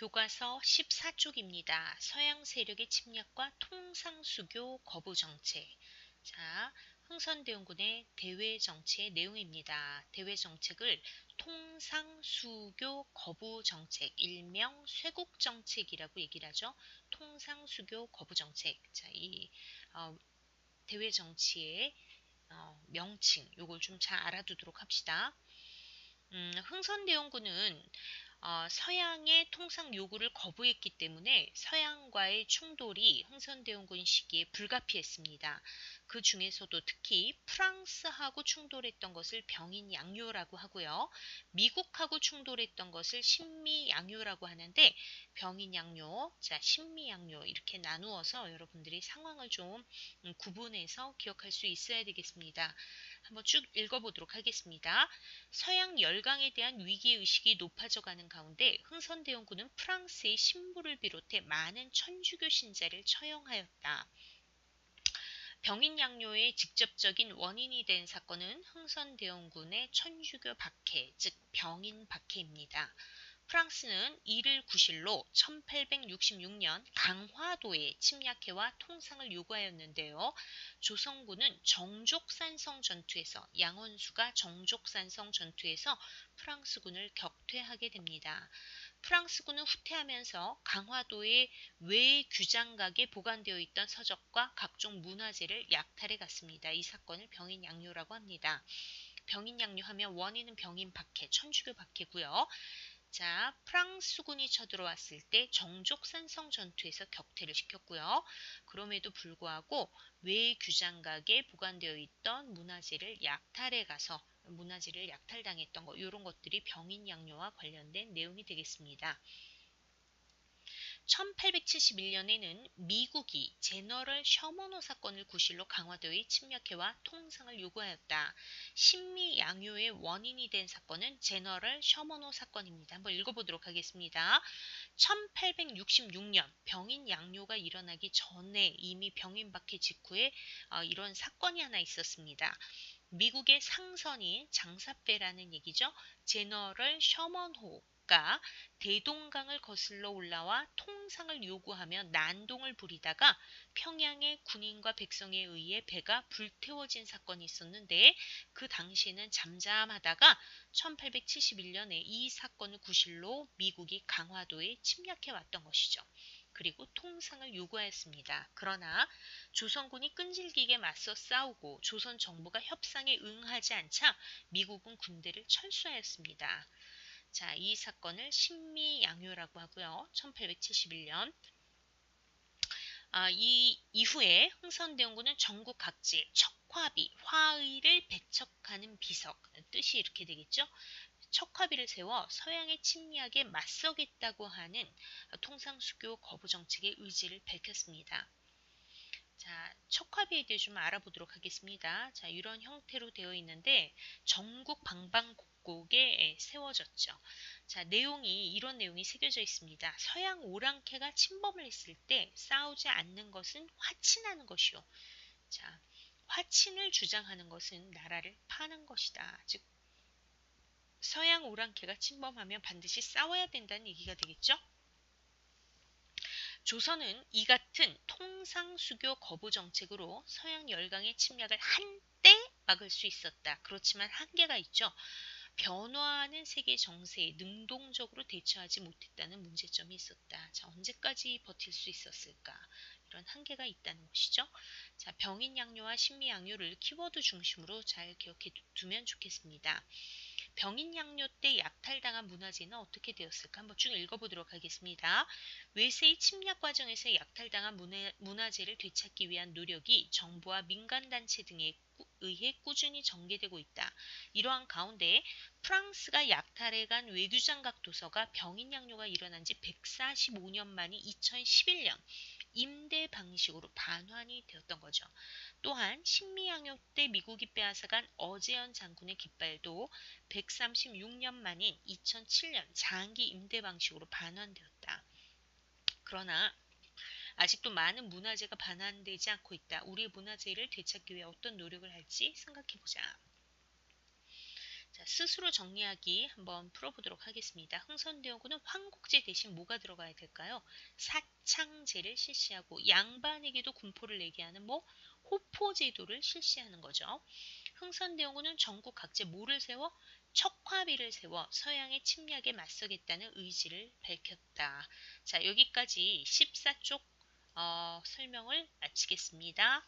교과서 14쪽입니다. 서양 세력의 침략과 통상수교 거부 정책. 자, 흥선대원군의 대외 정치의 내용입니다. 대외 정책을 통상수교 거부 정책, 일명 쇄국 정책이라고 얘기를 하죠. 통상수교 거부 정책. 자, 이 대외 정치의 명칭, 요걸 좀 잘 알아두도록 합시다. 흥선대원군은 서양의 통상 요구를 거부했기 때문에 서양과의 충돌이 흥선대원군 시기에 불가피했습니다. 그 중에서도 특히 프랑스하고 충돌했던 것을 병인양요라고 하고요. 미국하고 충돌했던 것을 신미양요라고 하는데 병인양요, 자 신미양요 이렇게 나누어서 여러분들이 상황을 좀 구분해서 기억할 수 있어야 되겠습니다. 한번 쭉 읽어보도록 하겠습니다. 서양 열강에 대한 위기의식이 높아져가는 가운데 흥선대원군은 프랑스의 신부를 비롯해 많은 천주교 신자를 처형하였다. 병인양요의 직접적인 원인이 된 사건은 흥선대원군의 천주교 박해, 즉 병인 박해입니다. 프랑스는 이를 구실로 1866년 강화도에 침략해와 통상을 요구하였는데요. 조선군은 정족산성 전투에서 양원수가 정족산성 전투에서 프랑스군을 격퇴하게 됩니다. 프랑스군은 후퇴하면서 강화도의 외규장각에 보관되어 있던 서적과 각종 문화재를 약탈해 갔습니다. 이 사건을 병인양요라고 합니다. 병인양요하면 원인은 병인 박해, 천주교 박해고요. 자, 프랑스군이 쳐들어왔을 때 정족산성 전투에서 격퇴를 시켰고요. 그럼에도 불구하고 외규장각에 보관되어 있던 문화재를 약탈해 가서 문화재를 약탈당했던 것, 이런 것들이 병인양요와 관련된 내용이 되겠습니다. 1871년에는 미국이 제너럴 셔머노 사건을 구실로 강화도에 침략해와 통상을 요구하였다. 신미양요의 원인이 된 사건은 제너럴 셔머노 사건입니다. 한번 읽어보도록 하겠습니다. 1866년 병인양요가 일어나기 전에 이미 병인박해 직후에 이런 사건이 하나 있었습니다. 미국의 상선인 장사배라는 얘기죠. 제너럴 셔먼호가 대동강을 거슬러 올라와 통상을 요구하며 난동을 부리다가 평양의 군인과 백성에 의해 배가 불태워진 사건이 있었는데 그 당시에는 잠잠하다가 1871년에 이 사건을 구실로 미국이 강화도에 침략해 왔던 것이죠. 그리고 통상을 요구하였습니다. 그러나 조선군이 끈질기게 맞서 싸우고 조선 정부가 협상에 응하지 않자 미국은 군대를 철수하였습니다. 자, 이 사건을 신미양요라고 하고요. 1871년. 이 이후에 흥선대원군은 전국 각지에 척화비, 화의를 배척하는 비석, 뜻이 이렇게 되겠죠. 척화비를 세워 서양의 침략에 맞서겠다고 하는 통상수교 거부 정책의 의지를 밝혔습니다. 자, 척화비에 대해 좀 알아보도록 하겠습니다. 자, 이런 형태로 되어 있는데 전국 방방곡곡에 세워졌죠. 자, 이런 내용이 새겨져 있습니다. 서양 오랑캐가 침범을 했을 때 싸우지 않는 것은 화친하는 것이요. 자, 화친을 주장하는 것은 나라를 파는 것이다. 즉, 서양 오랑캐가 침범하면 반드시 싸워야 된다는 얘기가 되겠죠? 조선은 이 같은 통상수교 거부 정책으로 서양 열강의 침략을 한때 막을 수 있었다. 그렇지만 한계가 있죠. 변화하는 세계 정세에 능동적으로 대처하지 못했다는 문제점이 있었다. 자, 언제까지 버틸 수 있었을까? 이런 한계가 있다는 것이죠. 자, 병인양요와 신미양요를 키워드 중심으로 잘 기억해 두면 좋겠습니다. 병인양요 때 약탈당한 문화재는 어떻게 되었을까? 한번 쭉 읽어보도록 하겠습니다. 외세의 침략 과정에서 약탈당한 문화재를 되찾기 위한 노력이 정부와 민간단체 등에 의해 꾸준히 전개되고 있다. 이러한 가운데 프랑스가 약탈해간 외교장각 도서가 병인양요가 일어난 지 145년 만인 2011년 임대 방식으로 반환이 되었던 거죠. 또한 신미양요 때 미국이 빼앗아간 어제현 장군의 깃발도 136년 만인 2007년 장기 임대 방식으로 반환되었다. 그러나 아직도 많은 문화재가 반환되지 않고 있다. 우리의 문화재를 되찾기 위해 어떤 노력을 할지 생각해보자. 자, 스스로 정리하기 한번 풀어보도록 하겠습니다. 흥선대원군은 황국제 대신 뭐가 들어가야 될까요? 사창제를 실시하고 양반에게도 군포를 내게 하는 호포제도를 실시하는 거죠. 흥선대원군은 전국 각지에 뭐를 세워? 척화비를 세워 서양의 침략에 맞서겠다는 의지를 밝혔다. 자, 여기까지 14쪽 설명을 마치겠습니다.